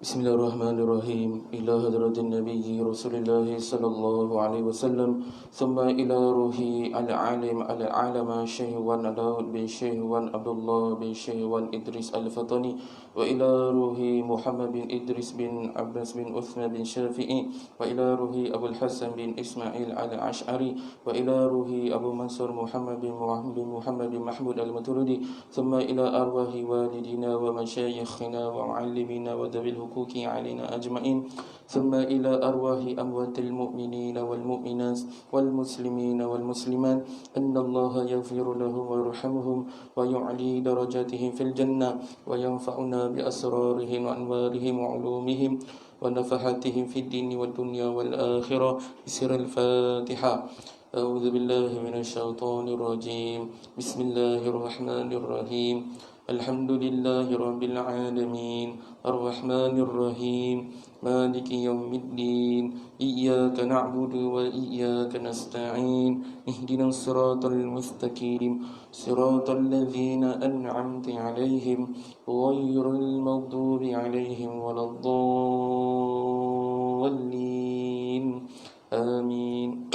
Bismillahirrahmanirrahim. Ila hadratin Nabi Rasulullah sallallahu alaihi wasallam, thumma ila ruhi al-alim al-alama Syahwan Daud bin Syahwan Abdullah bin Syahwan Idris al-Fatani, wa ila ruhi Muhammad bin Idris bin Abbas bin Uthman bin Syafi'i, wa ila ruhi Abu Hasan bin Ismail al-Ash'ari, wa ila ruhi Abu Mansur Muhammad bin Muhammad bin Mahmud al-Maturidi, thumma ila arwahi walidina wa masyayikhina wa muallimina wa dhabil huquqi alaina ajma'in, thumma ila arwahi amwatil mu'minina wal mu'minat wal muslimina wal muslimat, anna Allah yaghfiru lahum wa yarhamuhum wa yu'li darajatihim fil jannah wa yanfa'una bi asrarihim wa anwarihim wa ulumihim wa nafahatihim fid dini wad dunya wal akhirah. Bismillahil Fatihah. A'udzu billahi minasyaitonir rajim. Bismillahirrahmanirrahim. Alhamdulillahi rabbil alamin, arrahmanir rahim, maliki yaumiddin, iyyaka na'budu wa iyyaka nasta'in, ihdinas siratal mustaqim, siratal ladzina an'amta 'alaihim ghairil maghdubi 'alaihim waladdallin. Amin.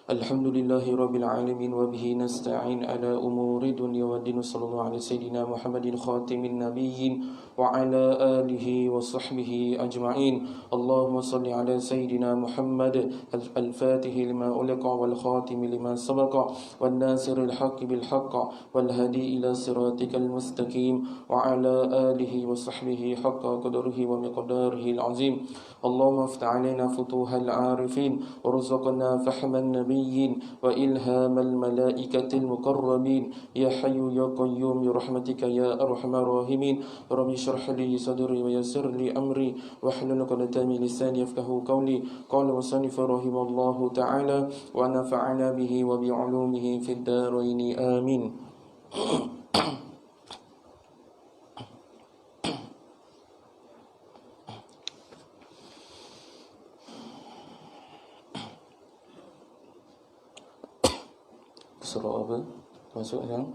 Alhamdulillahi rabbil alamin wa bihi nasta'in ala umuri dunya wa din. Sallallahu alaihi sayyidina Muhammadin khatimin nabiyyin wa ala alihi wa sahbihi ajma'in. Allahumma salli ala sayyidina Muhammad al-fatihi lima uliqa wal khatimi lima sabaqa wan nasiril haqqi bil haqq wal hadi ila siratikal mustaqim wa ala alihi wa sahbihi haqqa qadrihi wa miqdarihi al-azim. Allahumma iftah alaina futuhal arifin warzuqna fahman nabiy وإلهام الملائكة المقربين يا حي يا قيوم برحمتك يا أرحم الراحمين. رب اشرح لي صدري ويسر لي أمري واحلل عقدة من لساني يفقهوا قولي. قال المصنف رحمه الله تعالى ونفعنا به وبعلومه في الدارين آمين. Surah apa? Masuk sekarang.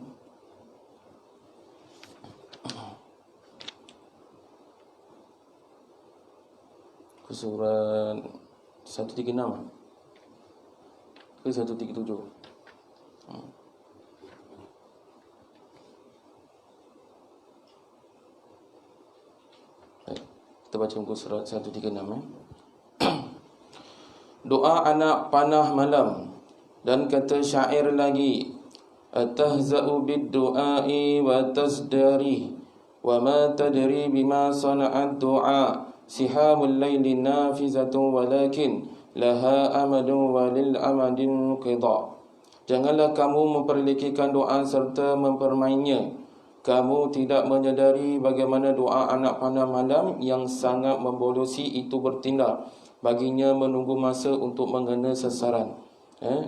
Surat 136 ke 137? Kita baca muka surat 136. Doa anak panah malam. Dan kata syair lagi, atahza'u bid-du'ai wa tasdari wa ma tadri bima sana'at du'a, sihamul laili nafizatun walakin laha amadun walil amadin qida. Janganlah kamu memperlekikan doa serta mempermainnya. Kamu tidak menyadari bagaimana doa anak panah malam yang sangat membolosi itu bertindak. Baginya menunggu masa untuk mengenai sasaran.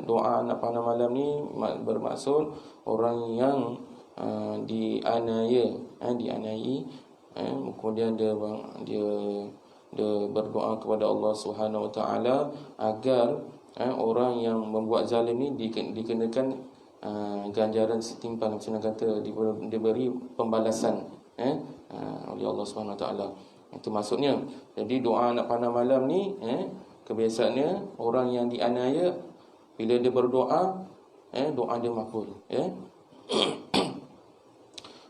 Doa anak panah malam ni bermaksud orang yang dianiaya, kemudian dia berdoa kepada Allah Subhanahu Wa Taala agar orang yang membuat zalim ni dikenakan ganjaran setimpal, macam kata diberi pembalasan oleh Allah Subhanahu Wa Taala. Itu maksudnya. Jadi doa anak panah malam ni kebiasaannya orang yang dianiaya, bila dia berdoa, doa dia makbul.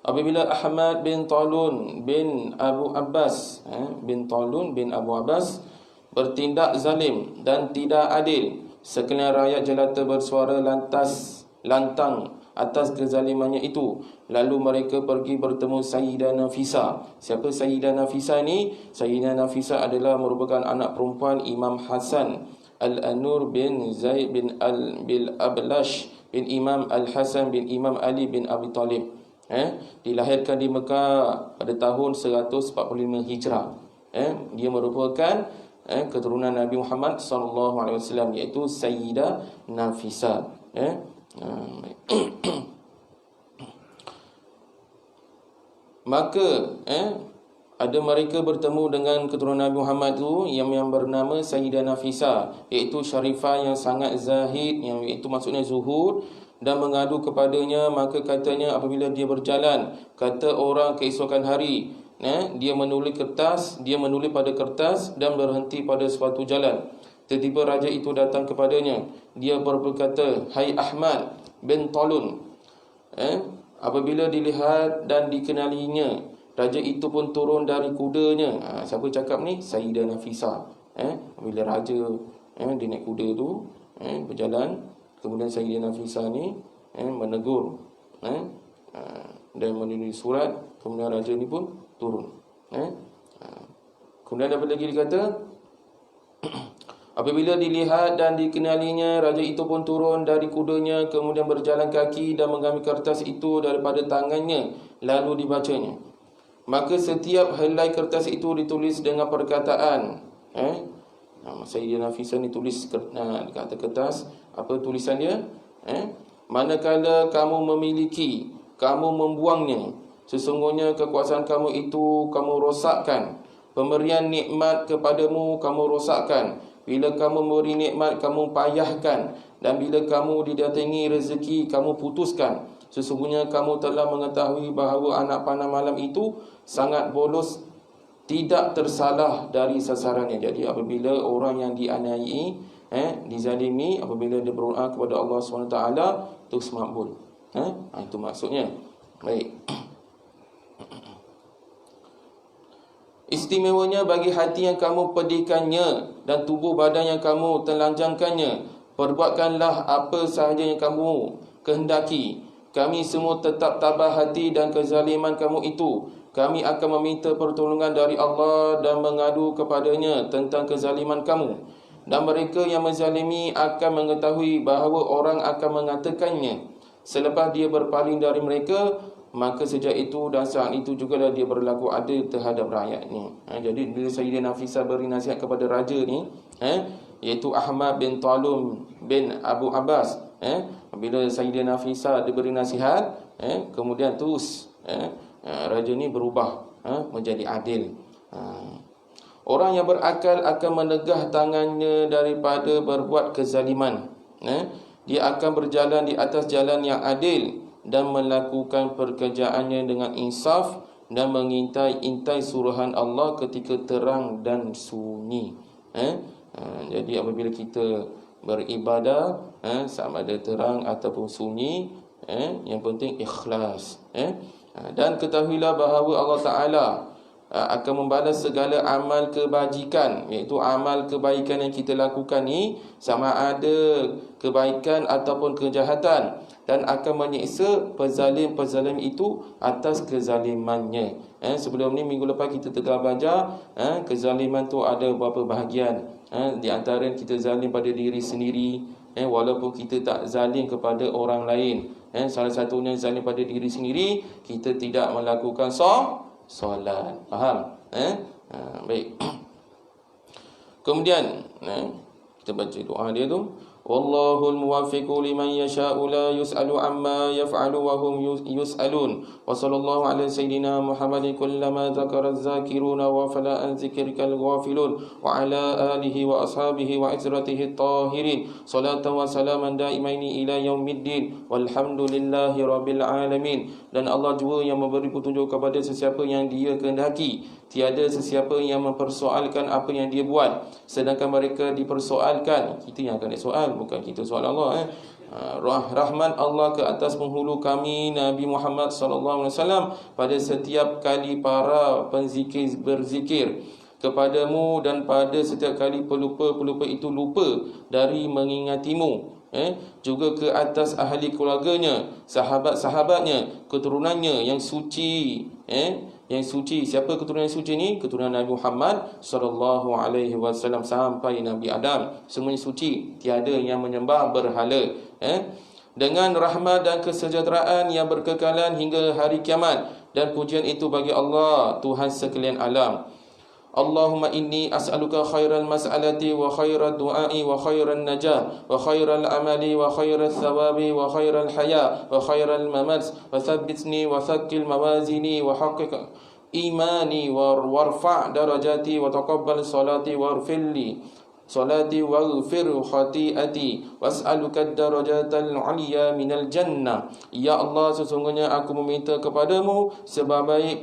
Apabila Ahmad bin Talun bin Abu Abbas bertindak zalim dan tidak adil, sekalian rakyat jelata bersuara lantang atas kezalimannya itu. Lalu mereka pergi bertemu Sayyidah Nafisa. Siapa Sayyidah Nafisa ni? Sayyidah Nafisa adalah merupakan anak perempuan Imam Hasan Al-Anur bin Zaid bin Al-Ablash bin Imam Al-Hasan bin Imam Ali bin Abi Talib. Dilahirkan di Mekah pada tahun 145 Hijrah. Dia merupakan keturunan Nabi Muhammad SAW, iaitu Sayyidah Nafisa. Maka ada mereka bertemu dengan keturunan Nabi Muhammad tu yang bernama Sayyidah Nafisa, iaitu syarifah yang sangat zahid, yang itu maksudnya zuhud, dan mengadu kepadanya. Maka katanya apabila dia berjalan, kata orang keesokan hari, dia menulis pada kertas dan berhenti pada suatu jalan. Tiba-tiba raja itu datang kepadanya. Dia berkata, "Hai Ahmad bin Talun." Apabila dilihat dan dikenalinya, raja itu pun turun dari kudanya. Siapa cakap ni? Sayyidah Nafisah. Bila raja dia naik kuda tu, berjalan, kemudian Sayyidah Nafisah ni menegur, dan menulis surat. Kemudian raja ni pun turun. Kemudian apa lagi dikata? Apabila dilihat dan dikenalinya, raja itu pun turun dari kudanya, kemudian berjalan kaki dan mengambil kertas itu daripada tangannya, lalu dibacanya. Maka setiap helai kertas itu ditulis dengan perkataan, Sayyidah Nafisah ni tulis di atas kertas. Apa tulisan dia? Manakala kamu memiliki, kamu membuangnya. Sesungguhnya kekuasaan kamu itu kamu rosakkan. Pemberian nikmat kepadamu kamu rosakkan. Bila kamu memberi nikmat kamu payahkan. Dan bila kamu didatangi rezeki kamu putuskan. Sesungguhnya kamu telah mengetahui bahawa anak panah malam itu sangat bolos, tidak tersalah dari sasarannya. Jadi apabila orang yang dianiayai, dizalimi, apabila dia berdoa kepada Allah SWT, terus makbul. Itu maksudnya. Baik. Istimewanya bagi hati yang kamu pedihkannya dan tubuh badan yang kamu telanjangkannya, perbuatkanlah apa sahaja yang kamu kehendaki. Kami semua tetap tabah hati dan kezaliman kamu itu. Kami akan meminta pertolongan dari Allah dan mengadu kepadanya tentang kezaliman kamu. Dan mereka yang menzalimi akan mengetahui bahawa orang akan mengatakannya. Selepas dia berpaling dari mereka, maka sejak itu dan saat itu jugalah dia berlaku adil terhadap rakyatnya. Jadi bila Sayyidah Nafisah beri nasihat kepada raja ni, iaitu Ahmad bin Talun bin Abu Abbas, bila Sayyidah Nafisah diberi nasihat, kemudian terus raja ni berubah menjadi adil. Orang yang berakal akan menegah tangannya daripada berbuat kezaliman. Dia akan berjalan di atas jalan yang adil dan melakukan pekerjaannya dengan insaf dan mengintai suruhan Allah ketika terang dan sunyi. Jadi apabila kita beribadah, sama ada terang ataupun sunyi, yang penting ikhlas. Dan ketahuilah bahawa Allah Ta'ala akan membalas segala amal kebajikan, iaitu amal kebaikan yang kita lakukan ni, sama ada kebaikan ataupun kejahatan, dan akan menyiksa pezalim-pezalim itu atas kezalimannya. Sebelum ni minggu lepas kita telah belajar kezaliman tu ada beberapa bahagian. Di antara kita zalim pada diri sendiri, walaupun kita tak zalim kepada orang lain. Salah satunya zalim pada diri sendiri, kita tidak melakukan solat. Faham? Baik. Kemudian kita baca doa dia tu. Wallahul muwaffiqu liman yasha'u la yus'alu amma yaf'alu wa hum yus'alun. Wa sallallahu ala sayyidina Muhammadin kullama dzakara az-zakiruna wa fala an dzikrikal ghafilun wa ala alihi wa ashabihi wa izratihi at-tahirin. Salatan wa salaman daimaini ila yaumiddin. Walhamdulillahi rabbil alamin. Dan Allah jua yang memberi petunjuk kepada sesiapa yang Dia kehendaki. Tiada sesiapa yang mempersoalkan apa yang dia buat, sedangkan mereka dipersoalkan. Kita yang akan disoal, bukan kita soal Allah. Rahmat Allah ke atas penghulu kami Nabi Muhammad SAW pada setiap kali para penzikir berzikir kepadamu, dan pada setiap kali pelupah itu lupa dari mengingatimu. Juga ke atas ahli keluarganya, sahabat-sahabatnya, keturunannya yang suci. Yang suci. Siapa keturunan yang suci ni? Keturunan Nabi Muhammad SAW sampai Nabi Adam. Semuanya suci, tiada yang menyembah berhala. Dengan rahmat dan kesejahteraan yang berkekalan hingga hari kiamat. Dan pujian itu bagi Allah, Tuhan sekalian alam. Allahumma inni as'aluka khairal mas'alati wa khairal du'ai wa khairal najah wa khairal amali wa khairal thawabi wa khairal haya wa khairal mamat wa thabbitni wa thaqqil mawazini wa haqqiq imani warfa' darajati wa taqabbal salati warfilli salati waghfir khati'ati was'aluka ad-darajatal 'aliyya minal jannah. Ya Allah, sesungguhnya aku meminta kepadamu sebaik-baik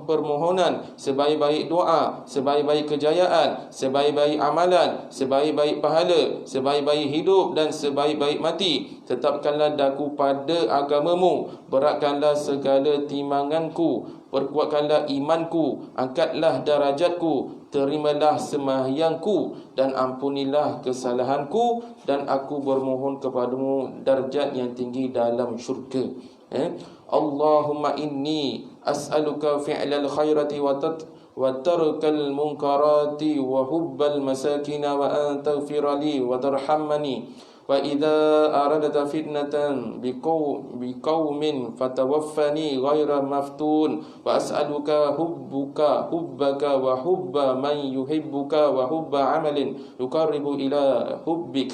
permohonan, sebaik-baik doa, sebaik-baik kejayaan, sebaik-baik amalan, sebaik-baik pahala, sebaik-baik hidup dan sebaik-baik mati. Tetapkanlah daku pada agamamu, beratkanlah segala timbanganku, perkuatkanlah imanku, angkatlah darajatku, terimalah sembahyangku dan ampunilah kesalahanku, dan aku bermohon kepadamu darjat yang tinggi dalam syurga. Allahumma inni as'aluka fi'lal khairati wa tarkal munkarati wa hubbal masakin wa an taghfira li wa tarhamani. Wa idza aradta fitnatan biqaumin fatawaffani ghaira maftun wa as'aluka hubbaka wa hubba man yuhibbuka wa hubba amalin yuqarribu ila hubbik.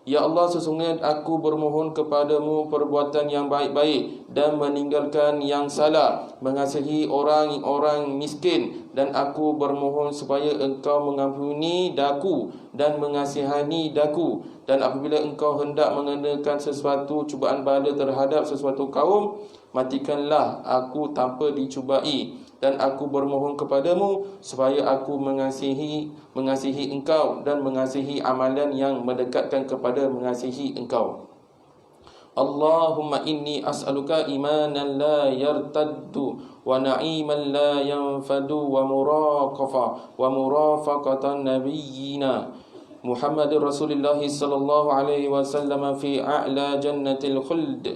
Ya Allah, sesungguhnya aku bermohon kepadamu perbuatan yang baik-baik dan meninggalkan yang salah, mengasihi orang-orang miskin, dan aku bermohon supaya engkau mengampuni daku dan mengasihani daku. Dan apabila engkau hendak mengenakan sesuatu cubaan bala terhadap sesuatu kaum, matikanlah aku tanpa dicubai. Dan aku bermohon kepadamu supaya aku mengasihi engkau dan mengasihi amalan yang mendekatkan kepada mengasihi engkau. Allahumma inni as'aluka imanan la yartaddu wa na'iman la yanfadu wa murafaqatan nabiyyina Muhammadur Rasulullah sallallahu alaihi wasallam fi a'la jannatil khuld.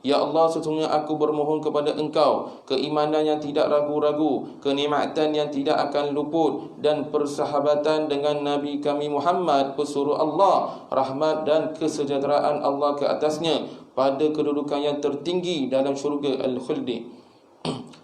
Ya Allah, sesungguhnya aku bermohon kepada engkau keimanan yang tidak ragu-ragu, kenikmatan yang tidak akan luput, dan persahabatan dengan Nabi kami Muhammad, pesuruh Allah, rahmat dan kesejahteraan Allah ke atasnya, pada kedudukan yang tertinggi dalam syurga Al-Khuldi.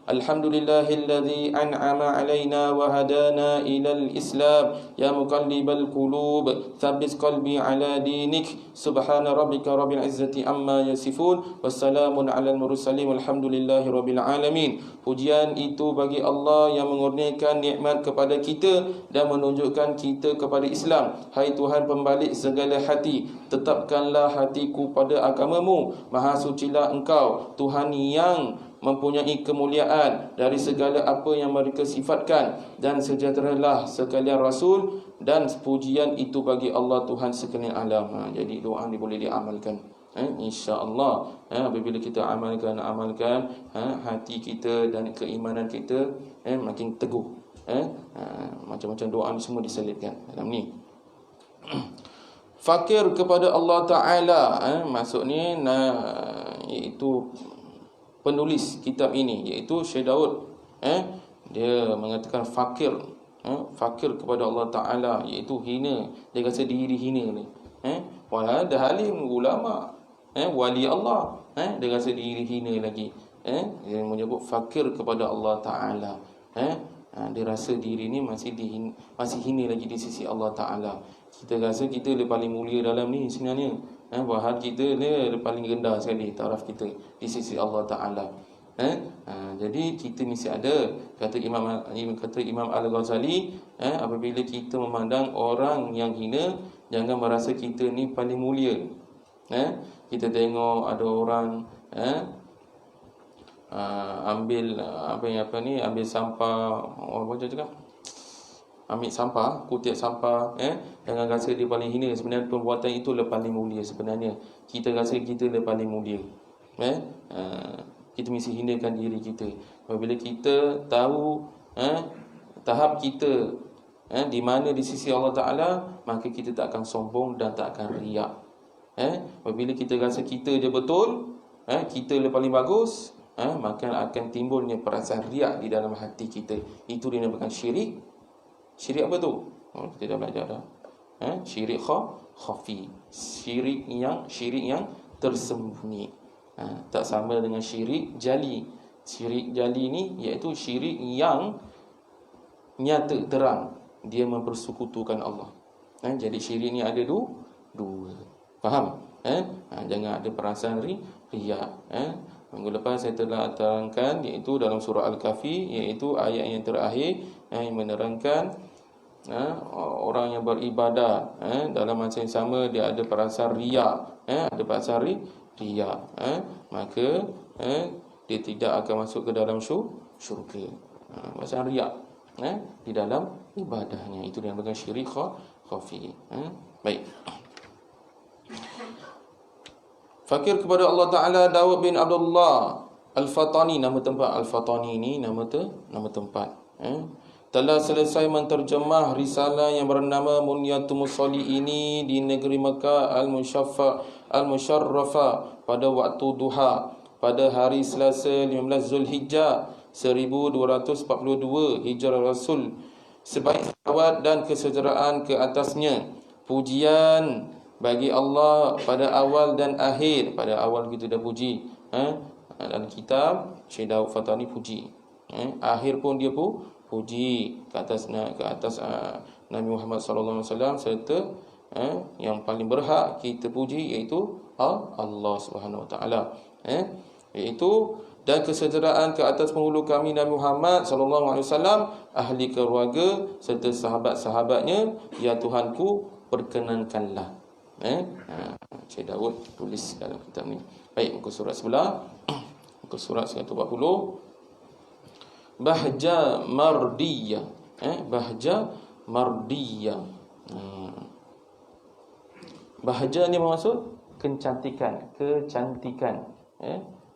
Alhamdulillahilladzi an'ama alaina wa hadana ilal Islam, ya muqallibal qulub tsabbit qalbi ala dinik. Subhana rabbika rabbil izzati amma yasifun, wassalamun alal mursalin, walhamdulillahi rabbil alamin. Pujian itu bagi Allah yang mengurniakan nikmat kepada kita dan menunjukkan kita kepada Islam. Hai Tuhan pembalik segala hati, tetapkanlah hatiku pada agamamu. Maha sucilah Engkau, Tuhan yang mempunyai kemuliaan dari segala apa yang mereka sifatkan, dan sejahteralah sekalian Rasul, dan pujian itu bagi Allah Tuhan sekalian alam. Jadi doa ni boleh diamalkan, insya-Allah. Apabila kita amalkan hati kita dan keimanan kita makin teguh. Macam-macam doa ni semua diselitkan dalam ni. Fakir kepada Allah Ta'ala, maksudnya iaitu penulis kitab ini, iaitu Syekh Daud, dia mengatakan fakir kepada Allah Ta'ala, iaitu hina. Dia rasa diri hina ni. Walhal ulama, wali Allah, dia rasa diri hina lagi. Dia menyebut fakir kepada Allah Ta'ala. Dia rasa diri ni masih hina lagi di sisi Allah Ta'ala. Kita rasa kita dia paling mulia dalam ni sebenarnya. Bahawa kita dia paling rendah sekali taraf kita di sisi Allah Ta'ala. Jadi kita mesti ada, kata Imam Al-Ghazali, apabila kita memandang orang yang hina, jangan merasa kita ni paling mulia. Kita tengok ada orang ambil ambil sampah, orang macam cakap, ambil sampah, kutip sampah, jangan rasa dia paling hina. Sebenarnya perbuatan itu adalah paling mulia. Sebenarnya kita rasa kita adalah paling mulia. Kita mesti hinakan diri kita. Apabila kita tahu tahap kita di mana di sisi Allah Ta'ala, maka kita tak akan sombong dan tak akan riak. Apabila kita rasa kita je betul, kita adalah paling bagus, maka akan timbulnya perasaan riak di dalam hati kita. Itu dinamakan syirik. Syirik apa tu? Kita dah belajar dah. Syirik khafi. Syirik yang tersembunyi. Tak sama dengan syirik jali. Syirik jali ni iaitu syirik yang nyata terang, dia mempersekutukan Allah. Jadi syirik ni ada dua. Faham? Jangan ada perasaan riak. Minggu lepas saya telah terangkan, iaitu dalam surah Al-Kahfi, iaitu ayat yang terakhir yang menerangkan orang yang beribadah dalam masa yang sama dia ada perasaan riya, ada perasaan riya, maka dia tidak akan masuk ke dalam syurga. Perasaan riya di dalam ibadahnya, itu yang dinamakan syirik khafi. Baik. Fakir kepada Allah Ta'ala Daud bin Abdullah Al-Fatani, nama tempat Al-Fatani ini nama tempat. Telah selesai menterjemah risalah yang bernama Munyatul Musalli ini di negeri Mekah Al-Musharrafah pada waktu duha pada hari Selasa 15 Zulhijjah 1242 Hijrah Rasul. Sebaik salawat dan kesejahteraan ke atasnya. Pujian bagi Allah pada awal dan akhir. Pada awal kita dah puji, dalam kitab Syekh Daud Fatani puji, akhir pun dia puji ke atas Nabi Muhammad sallallahu alaihi wasallam, serta yang paling berhak kita puji iaitu Allah Subhanahu wa taala, iaitu dan kesejahteraan ke atas penghulu kami Nabi Muhammad sallallahu alaihi wasallam, ahli keluarga serta sahabat-sahabatnya. Ya Tuhanku, perkenankanlah. Syekh Daud tulis dalam kitab ni. Baik, muka surat sebelah. Muka surat 140. Bahja mardiyah. Bahja mardiyah. Bahja ni maksud kecantikan, kecantikan.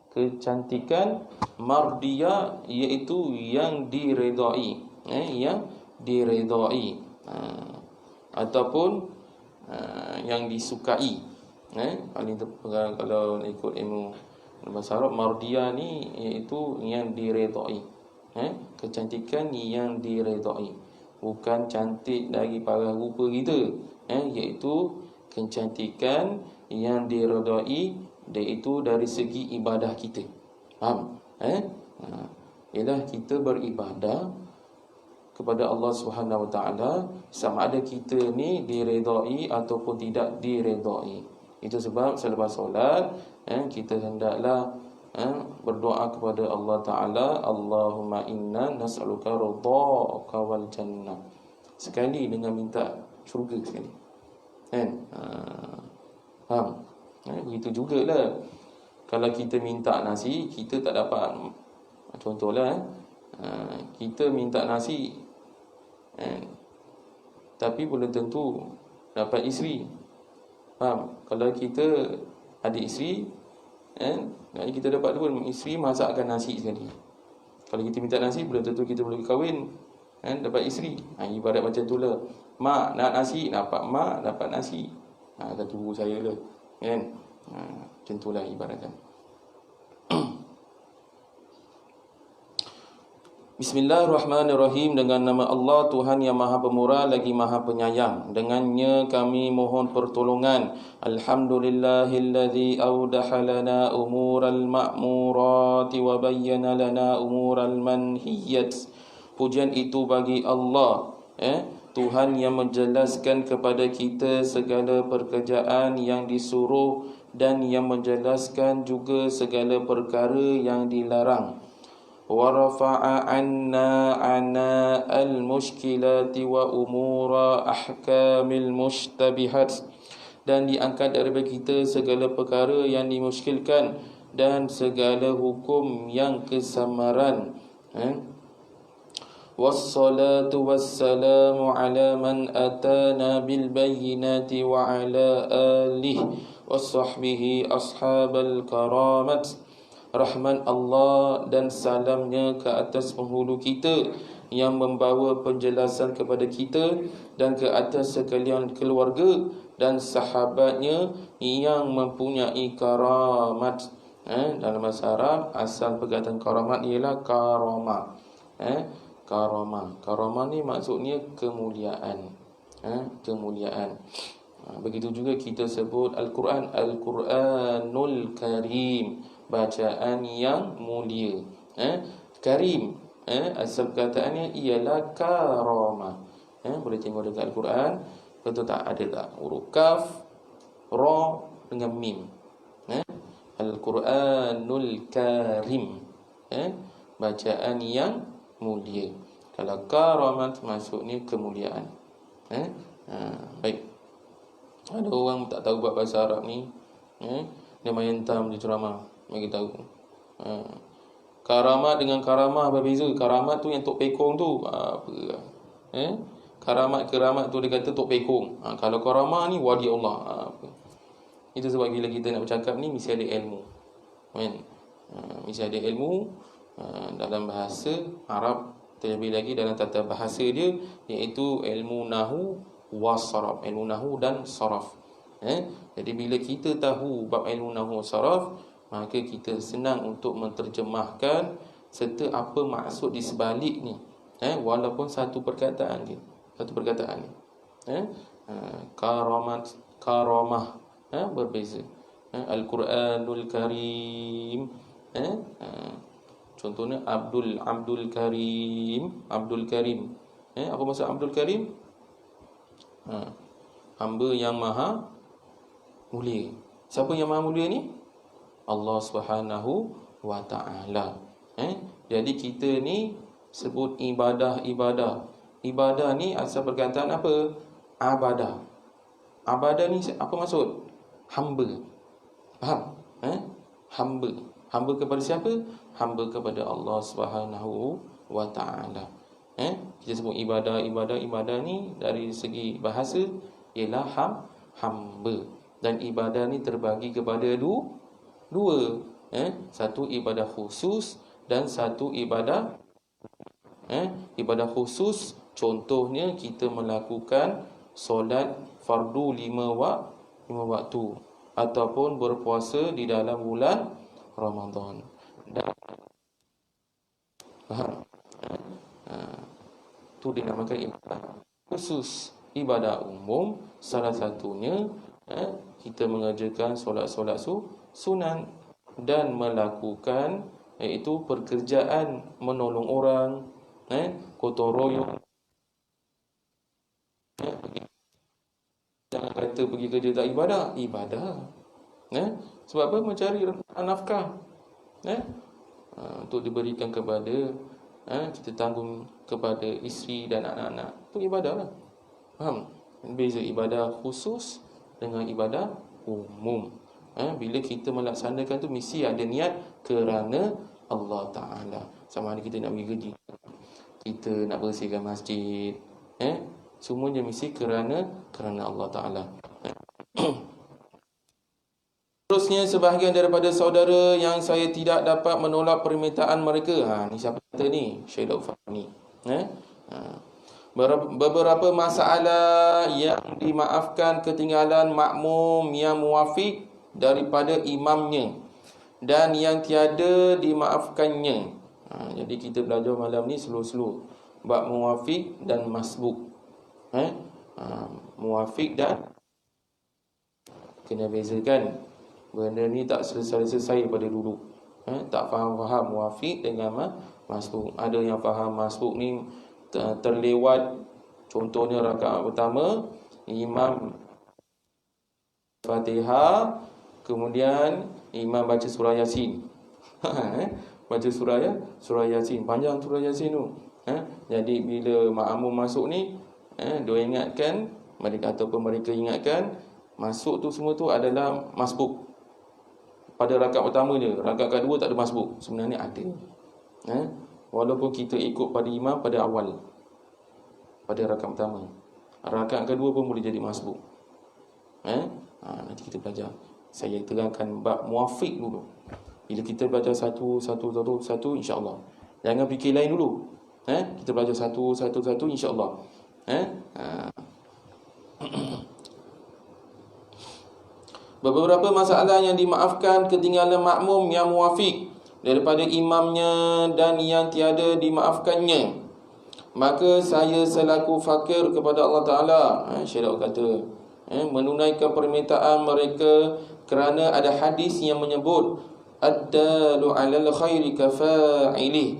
Kecantikan mardiyah iaitu yang diredai, yang diredai, ataupun yang disukai. Kalau ikut ilmu bahasa Arab, mardiyah ni iaitu yang diredai, kecantikan yang diredai, bukan cantik dari parah rupa kita, iaitu kecantikan yang diredai, iaitu dari segi ibadah kita. Faham? Ialah kita beribadah kepada Allah Subhanahu wa taala, sama ada kita ni diredai ataupun tidak diredai. Itu sebab selepas solat kita hendaklah berdoa kepada Allah Taala, Allahumma inna nas'aluka ridhaka wal jannah. Sekali dengan minta syurga sekali. Faham? Begitu jugalah kalau kita minta nasi, kita tak dapat. Contohlah kita minta nasi, tapi belum tentu dapat isteri. Faham? Kalau kita ada isteri, kita dapat dua isteri masakkan nasi sekali. Kalau kita minta nasi, belum tentu kita boleh kahwin, dapat isteri. Ibarat macam tu lah. Mak nak nasi, dapat mak dapat nasi. Kata ibu saya lah, macam tu lah ibaratkan. Bismillahirrahmanirrahim. Dengan nama Allah, Tuhan yang Maha Pemurah lagi Maha Penyayang. Dengannya kami mohon pertolongan. Alhamdulillahilladzi awdaha lana umural ma'murati wa bayyana lana umural manhiyat. Pujian itu bagi Allah, Tuhan yang menjelaskan kepada kita segala pekerjaan yang disuruh dan yang menjelaskan juga segala perkara yang dilarang. Wa rafa'a 'anna 'ana al-mushkilati wa umura ahkamil mushtabihat, dan diangkat daripada kita segala perkara yang dimuskilkan dan segala hukum yang kesamaran. Wassalatu wassalamu ala man atana bil bayyinati wa ala alihi washabbihi ashabal karamat. Rahmat Allah dan salamnya ke atas penghulu kita yang membawa penjelasan kepada kita, dan ke atas sekalian keluarga dan sahabatnya yang mempunyai karamat. Dalam bahasa Arab, asal perkataan karamat ialah karamah. Karamah ni maksudnya kemuliaan. Kemuliaan. Begitu juga kita sebut Al-Quran, Al-Quranul Karim, bacaan yang mulia. Karim, asal perkataannya ialah karamah. Boleh tengok dekat Al-Quran, betul tak? Ada tak huruf kaf, ra dengan mim. Al-Quranul Karim, bacaan yang mulia. Kalau karamat maksudnya kemuliaan. Baik. Ada orang tak tahu buat bahasa Arab ni, dia main tam je ceramah bagi tahu. Karamat dengan karamah berbeza. Karamat tu yang Tok Pekong tu apa? Karamat tu dia kata Tok Pekong. Kalau karamah ni wali Allah. Apa? Itu sebab bila kita nak bercakap ni mesti ada ilmu. Kan? Mesti ada ilmu dalam bahasa Arab, terlebih lagi dalam tata bahasa dia, iaitu ilmu nahwu wasaraf, ilmu nahwu dan saraf. Jadi bila kita tahu bab ilmu nahwu saraf, maka kita senang untuk menterjemahkan serta apa maksud di sebalik ni, walaupun satu perkataan je, karamah berbeza. Al-Quranul Karim, contohnya Abdul Karim. Apa maksud Abdul Karim? Hamba yang maha mulia. Siapa yang maha mulia ni? Allah Subhanahu wa ta'ala. Jadi kita ni sebut ibadah. Ibadah ni asal perkataan apa? Abadah. Abadah ni apa maksud? Hamba. Faham? Hamba. Hamba kepada siapa? Hamba kepada Allah Subhanahu wa ta'ala. Kita sebut ibadah ni dari segi bahasa ialah hamba. Dan ibadah ni terbagi kepada dua. Satu ibadah khusus dan satu ibadah khusus. Contohnya kita melakukan solat fardu 5 waktu ataupun berpuasa di dalam bulan Ramadan. Faham? Itu dinamakan ibadah khusus. Ibadah umum salah satunya kita mengerjakan solat-solat sunan dan melakukan iaitu pekerjaan menolong orang, gotong royong. Jangan kata pergi kerja tak ibadah. Sebab apa? Mencari nafkah, untuk diberikan kepada, kita tanggung kepada isteri dan anak-anak. Itu ibadah lah. Faham? Beza ibadah khusus dengan ibadah umum. Bila kita melaksanakan tu mesti ada niat kerana Allah Ta'ala. Sama ada kita nak pergi kerja, kita nak bersihkan masjid, semuanya mesti kerana Allah Ta'ala. Terusnya, sebahagian daripada saudara yang saya tidak dapat menolak permintaan mereka. Ni siapa kata ni? Syekh Daud Fahmi. Beberapa masalah yang dimaafkan ketinggalan makmum yang muafiq daripada imamnya dan yang tiada dimaafkannya. Jadi kita belajar malam ni slow-slow bab muafiq dan masbuk. Muafiq dan kena bezakan. Benda ni tak selesai pada dulu. Tak faham muafiq dengan masbuk. Ada yang faham masbuk ni terlewat. Contohnya rakaat pertama imam Fatihah, kemudian imam baca surah Yasin. Baca surah Yasin, panjang surah Yasin tu. Jadi bila makmum masuk ni, dia ingatkan mereka ataupun mereka ingatkan masuk tu semua tu adalah masbuk. Pada rakaat pertama je, rakaat kedua tak ada masbuk. Sebenarnya ada. Walaupun kita ikut pada imam pada awal, pada rakaat pertama, rakaat kedua pun boleh jadi masbuk. Nanti kita belajar. Saya terangkan bab muafiq dulu. Bila kita belajar satu insya-Allah. Jangan fikir lain dulu. Kita belajar satu insya-Allah. Beberapa masalah yang dimaafkan ketinggalan makmum yang muafiq daripada imamnya dan yang tiada dimaafkannya, maka saya selaku fakir kepada Allah Ta'ala, Syekh kata, menunaikan permintaan mereka kerana ada hadis yang menyebut ad-dalu 'alal khairi kafa'ilih.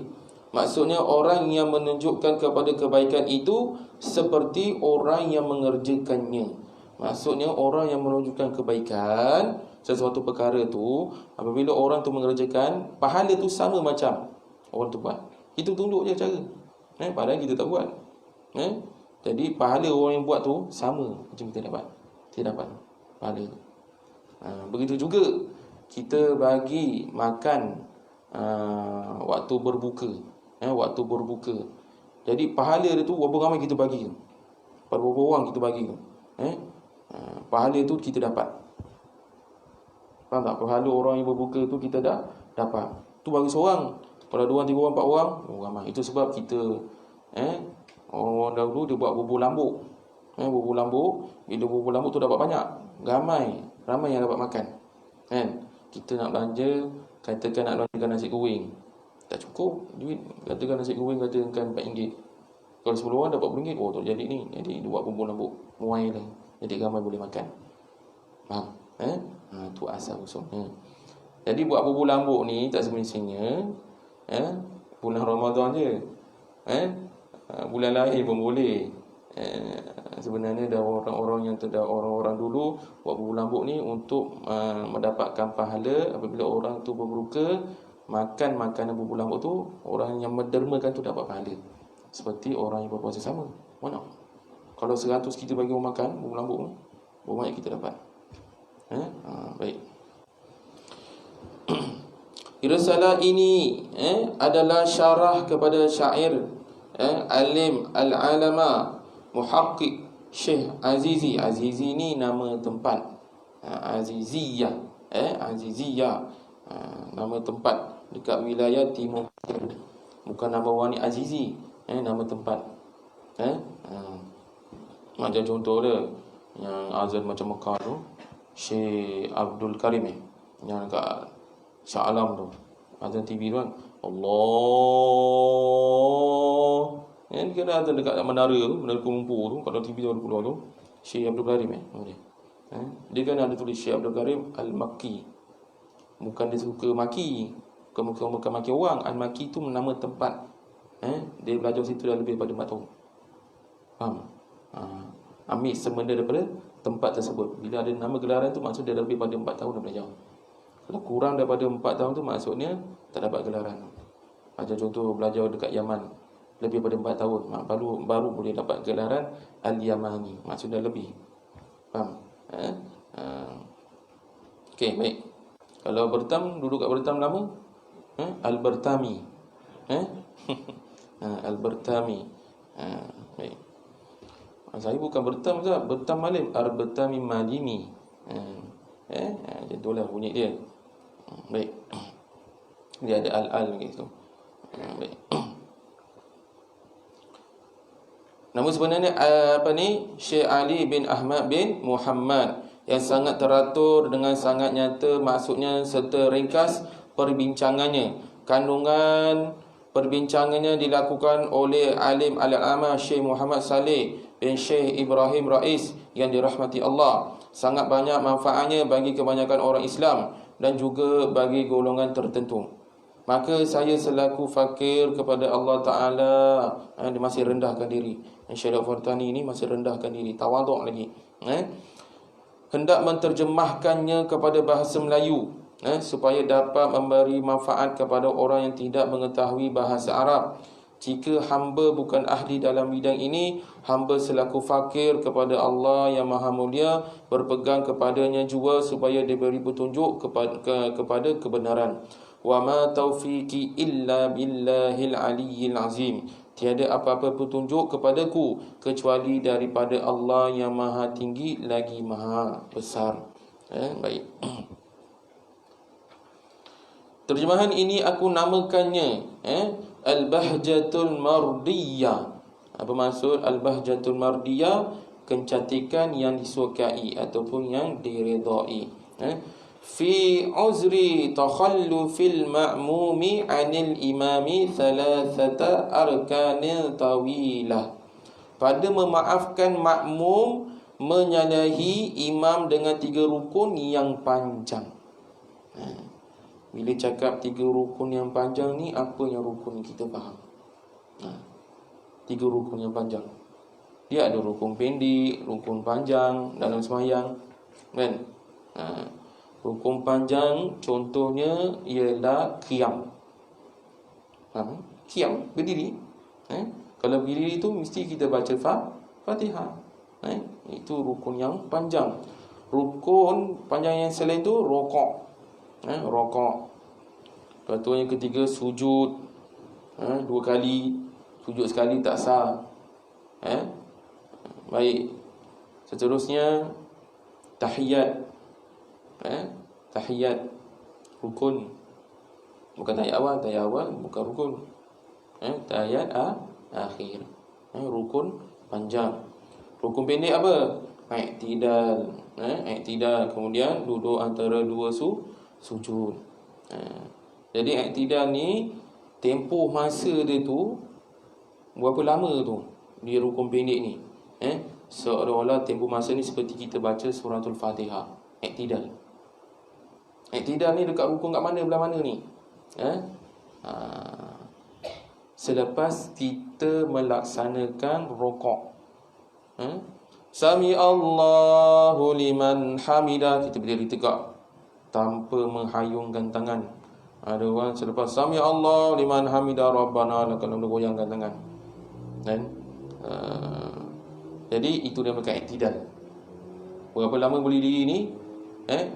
Maksudnya orang yang menunjukkan kepada kebaikan itu seperti orang yang mengerjakannya. Maksudnya orang yang menunjukkan kebaikan sesuatu perkara tu, apabila orang tu mengerjakan, pahala tu sama macam orang tu buat. Itu tunjuk je cara. Padahal kita tak buat. Jadi pahala orang yang buat tu sama macam kita dapat. Kita dapat pahala tu. Begitu juga kita bagi makan waktu berbuka. Waktu berbuka. Jadi pahala dia tu berapa ramai kita bagi tu. Berapa orang kita bagi tu. Pahala tu kita dapat. Faham tak? Pahala orang yang berbuka tu kita dah dapat. Tu bagi seorang. Kalau 2 orang, 3 orang, 4 orang, ramai. Itu sebab kita orang dahulu dia buat bubur lambuk. Bubur lambuk, bila bubur lambuk tu dapat banyak. Ramai yang dapat makan. Kan? Kita nak belanja, katakan nak belanjakan nasi goreng. Tak cukup duit. Katakan nasi goreng katakan RM4. Kalau 10 orang dapat RM4, oh tak jadi ni. Jadi dia buat bubur lambuk. Muai lah. Jadi ramai boleh makan. Faham? Tu asal usulnya. Jadi buat bubur lambuk ni tak semestinya bulan Ramadan je. Bulan lain pun boleh. Sebenarnya dah orang-orang yang orang-orang dulu buat bubur lambuk ni untuk mendapatkan pahala apabila orang tu berbuka makan makanan bubur lambuk tu, orang yang mendermakan tu dapat pahala. Seperti orang yang berpuasa sama. Mana? Kalau 100 kita bagi orang makan bubur lambuk ni, berapa banyak kita dapat? Baik. Risalah ini adalah syarah kepada syair alim al-alama muhaqqiq Syekh Azizi. Azizi ni nama tempat. Aziziyah. Aziziyah. Nama tempat dekat wilayah Timur. Bukan nama orang ni Azizi. Nama tempat. Macam contoh dia yang azan macam Mekah tu, Syekh Abdul Karim yang dekat Shah Alam tu, azan TV tu kan, Allah. Dia kena azan dekat menara tu, menara Kuala Lumpur tu, kalau TV tu ada keluar tu, Syekh Abdul Karim dia kan ada tulis Syekh Abdul Karim Al-Makki. Bukan dia suka maki, bukan maki orang. Al-Makki tu nama tempat. Dia belajar situ dah lebih daripada 4 tahun. Faham? Ambil semenda daripada tempat tersebut. Bila ada nama gelaran tu maksud dia dah lebih daripada 4 tahun dah belajar. Kalau kurang daripada 4 tahun tu maksudnya tak dapat gelaran. Macam contoh belajar dekat Yaman lebih daripada 4 tahun, baru boleh dapat gelaran Al-Yamani. Maksudnya lebih. Faham? Okey, baik. Kalau bertam, duduk kat bertam lama, Al-Bertami. Al-Bertami. Baik. Saya bukan bertam saja, bertam malim, Al-Bertami Malimi. Macam itulah bunyi dia. Baik. Dia ada al-al gitu. Baik. Nama sebenarnya Syekh Ali bin Ahmad bin Muhammad, yang sangat teratur dengan sangat nyata maksudnya serta ringkas perbincangannya. Kandungan perbincangannya dilakukan oleh alim al-alama Syekh Muhammad Saleh bin Syekh Ibrahim Rais yang dirahmati Allah. Sangat banyak manfaatnya bagi kebanyakan orang Islam dan juga bagi golongan tertentu. Maka saya selaku fakir kepada Allah Ta'ala, dia masih rendahkan diri. Syekh Fartani ini masih rendahkan diri, tawaduk lagi. Hendak menterjemahkannya kepada bahasa Melayu, supaya dapat memberi manfaat kepada orang yang tidak mengetahui bahasa Arab. Jika hamba bukan ahli dalam bidang ini, hamba selaku fakir kepada Allah yang Maha Mulia berpegang kepadanya jua supaya diberi petunjuk kepada kebenaran. Wa ma taufiqi illa billahil aliyyil azim. Tiada apa-apa petunjuk kepadaku kecuali daripada Allah yang Maha Tinggi lagi Maha Besar. Baik. Terjemahan ini aku namakannya Al-Bahjatul Mardiyah. Apa maksud Al-Bahjatul Mardiyah? Kecantikan yang disukai ataupun yang diredai. Fi uzri takhallufil ma'mumi 'anil imami thalathata arkanil tawilah. Pada memaafkan makmum menyalahi imam dengan 3 rukun yang panjang. Bila cakap 3 rukun yang panjang ni, apa yang rukun kita faham? 3 rukun yang panjang. Dia ada rukun pendek, rukun panjang dalam sembahyang, kan? Rukun panjang contohnya ialah qiyam. Qiyam, berdiri. Kalau berdiri tu mesti kita baca Fatihah. Itu rukun yang panjang. Rukun panjang yang selain itu rokok. Rokok. Lepas tu yang ketiga sujud. 2 kali. Sujud sekali tak sah. Baik. Seterusnya tahiyat. Tahiyat rukun. Bukan tahiyat awal bukan rukun. Tahiyat akhir. Rukun panjang. Rukun pendek apa? I'tidal. I'tidal. Kemudian duduk antara 2 sujud. Jadi i'tidal ni tempoh masa dia tu berapa lama tu di rukun pendek ni? Seolah-olah tempoh masa ni seperti kita baca suratul Fatihah. I'tidal. I'tidal ni dekat rukun kat mana, belah mana ni? Selepas kita melaksanakan rokok. Sami Allahu liman hamidah, kita berdiri tegak tanpa menghayungkan tangan. Ada orang selepas Sami Allahu liman hamidah Rabbana lakal hamdu goyangkan tangan. Jadi itu dia makan i'tidal. Berapa lama boleh diri ni?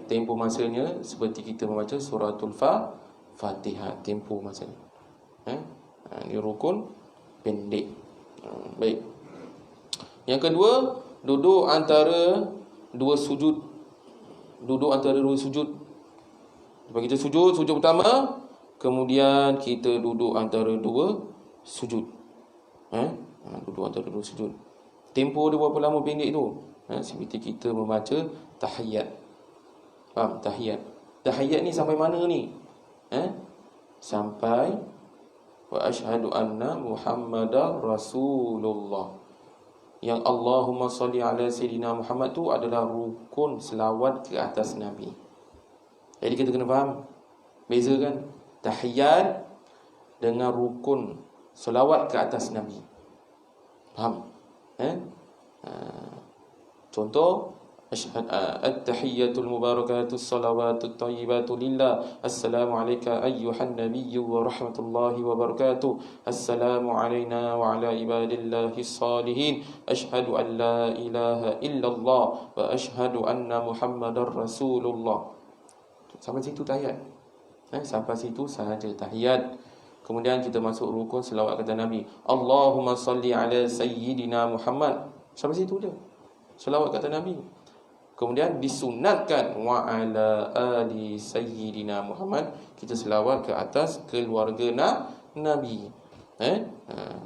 Tempoh masanya seperti kita membaca suratul Fatihah. Tempoh masanya. Ini rukun pendek. Baik. Yang kedua, duduk antara 2 sujud. Duduk antara 2 sujud. Lepas kita sujud pertama, kemudian kita duduk antara 2 sujud. Duduk antara 2 sujud. Tempoh dia berapa lama pendek tu? Seperti kita membaca tahiyat. Faham? Tahiyat. Tahiyat ni sampai mana ni? Sampai wa asyhadu anna Muhammadar Rasulullah. Yang Allahumma salli ala Sayyidina Muhammad tu adalah rukun selawat ke atas Nabi. Jadi kita kena faham, beza kan tahiyat dengan rukun selawat ke atas Nabi. Faham? Contoh, at-tahiyyatul mubarakatus salawatut thayyibatu lillah. Assalamu alayka ayyuhan nabiyyu wa rahmatullahi wa barakatuh. Assalamu alayna wa ala ibadillahis salihin. Ashhadu an la ilaha illallah wa ashhadu anna Muhammadar Rasulullah. Sampai situ tahiyat. Sampai situ sahaja tahiyat. Kemudian kita masuk rukun selawat kata Nabi. Allahumma salli ala sayyidina Muhammad. Sampai situ je selawat kata Nabi. Kemudian disunatkan wa ala ali sayyidina Muhammad, kita selawat ke atas keluarga Nabi.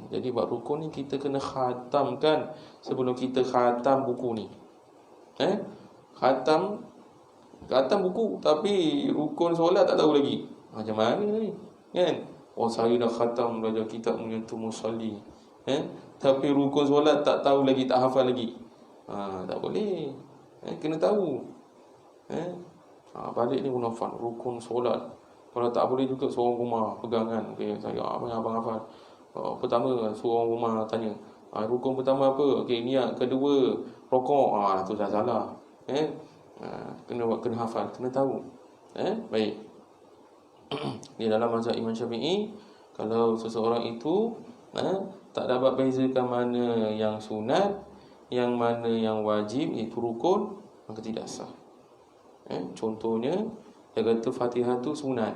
Jadi buat rukun ni kita kena khatamkan sebelum kita khatam buku ni. Khatam buku tapi rukun solat tak tahu lagi. Macam mana ni? Kan? Saya dah khatam belajar kitab menyentuh musalli. Tapi rukun solat tak tahu lagi, tak hafal lagi. Tak boleh. Kena tahu. Balik ni munafan rukun solat. Kalau tak boleh juga seorang rumah pegangan. Saya abang hafal. Pertama seorang rumah tanya, rukun pertama apa? Niat. Kedua rokok. Tu dah salah. Kena hafal, kena tahu. Baik. Di dalam mazhab Imam Syafi'i, kalau seseorang itu tak dapat bezakan mana yang sunat, yang mana yang wajib, iaitu rukun, maka tidak sah. Contohnya, dia kata Fatihah tu sunat.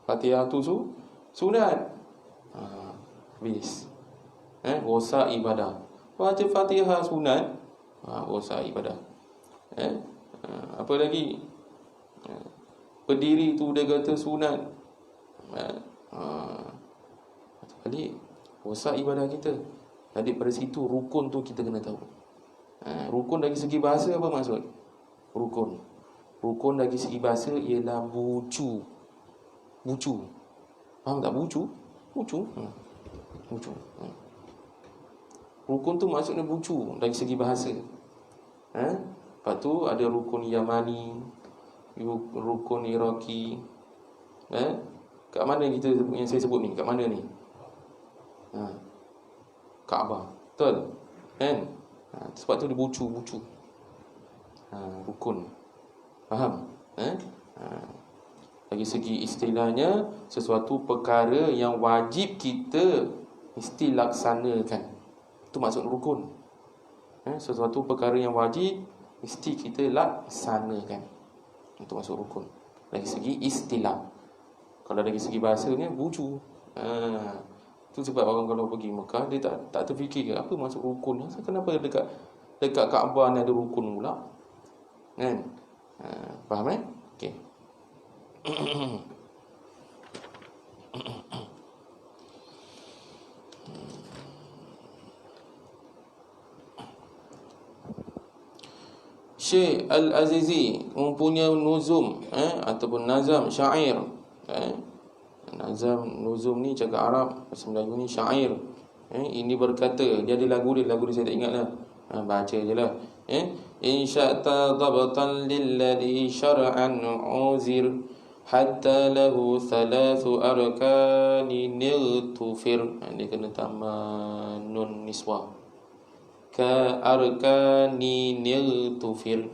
Fatihah tu sunat. Habis. Rosak ibadah. Baca Fatihah sunat, rosak ibadah. Apa lagi? Berdiri tu dia kata sunat. Balik, rosak ibadah kita. Jadi pada situ rukun tu kita kena tahu. Rukun dari segi bahasa apa maksud? Rukun dari segi bahasa ialah bucu. Faham tak bucu? Bucu. Rukun tu maksudnya bucu dari segi bahasa. Lepas tu ada rukun Yamani, rukun Iraki. Kat mana yang saya sebut ni? Kat mana ni? Kaabah. Betul? Kan? Sebab tu dia bucu. Rukun. Faham? Dari segi istilahnya, sesuatu perkara yang wajib kita mesti laksanakan. Itu maksud rukun. Sesuatu perkara yang wajib mesti kita laksanakan. Itu maksud rukun. Dari segi istilah. Kalau dari segi bahasanya buju. Itu sebab orang kalau pergi Mekah dia tak terfikir apa maksud rukun. Kenapa dekat Kaabah ni ada rukun pula? Kan? Faham okey. Syekh Al-Azizi mempunyai nuzum ataupun nazam syair. Nazam nuzum ni cakap Arab, bahasa Melayu ni syair. Ini berkata, dia ada lagu dia saya tak ingat lah. Baca je lah. In sya'ta dhabtan lilladhi syar'an uzir hatta lahu thalathu arkani niltufir. Dia kena tambah nun niswah. Ka arkani niltufir.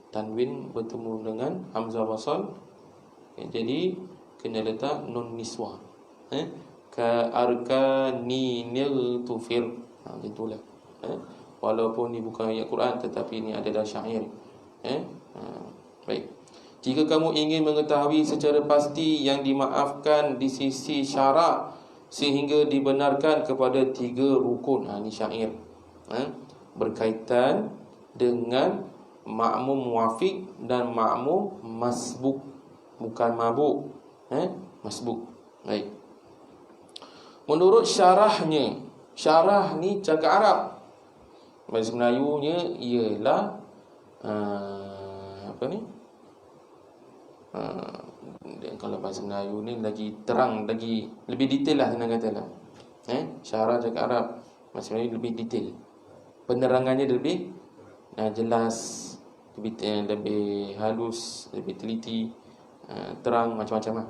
Tanwin bertemu dengan hamzah wasal. Jadi kena letak nun niswah. Ka arkani niltufir. Itulah. Walaupun ini bukan ayat Quran, tetapi ini adalah syair. Baik. Jika kamu ingin mengetahui secara pasti yang dimaafkan di sisi syarak sehingga dibenarkan kepada 3 rukun. Ini syair. Berkaitan dengan makmum muwafiq dan makmum masbuk. Bukan mabuk. Masbuk. Baik. Menurut syarahnya, syarah ni cakap Arab. Bahasa Melayunya ialah kalau bahasa Melayu ni lagi terang, lagi lebih detail lah senang kata lah. Syarah cakap Arab, bahasa Melayu lebih detail. Penerangannya lebih jelas, lebih halus, lebih teliti, terang, macam-macam lah.